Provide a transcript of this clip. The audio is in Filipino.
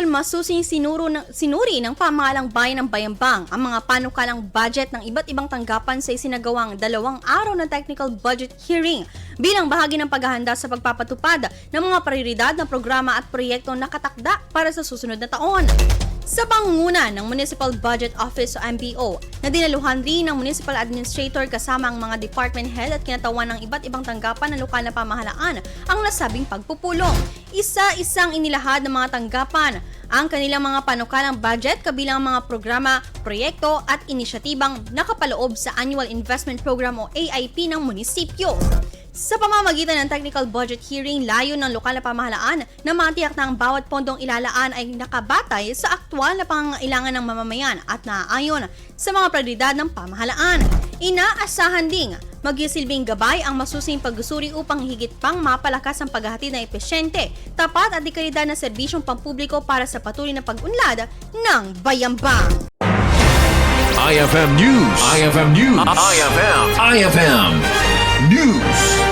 Masusing sinuri ng pamahalang bayan ng Bayambang ang mga panukalang budget ng iba't ibang tanggapan sa isinagawang 2 araw na technical budget hearing bilang bahagi ng paghahanda sa pagpapatupad ng mga prioridad ng programa at proyekto na nakatakda para sa susunod na taon. Sa pangunguna ng Municipal Budget Office o MBO, na dinaluhan rin ng Municipal Administrator kasama ang mga department head at kinatawan ng iba't ibang tanggapan ng lokal na pamahalaan ang nasabing pagpupulong. Isa-isang inilahad ng mga tanggapan ang kanilang mga panukalang budget kabilang mga programa, proyekto at inisyatibang nakapaloob sa Annual Investment Program o AIP ng munisipyo. Sa pamamagitan ng technical budget hearing, layo ng lokal na pamahalaan na matiyak na ang bawat pondong ilalaan ay nakabatay sa aktwal na pangangailangan ng mamamayan at naaayon sa mga prioridad ng pamahalaan. Inaasahan ding magsisilbing gabay ang masusing pagsusuri upang higit pang mapalakas ang paghahatid ng epesyente, tapat at dekalidad na serbisyong pampubliko para sa patuloy na pag-unlad ng Bayambang. IFM News. IFM News. IFM News.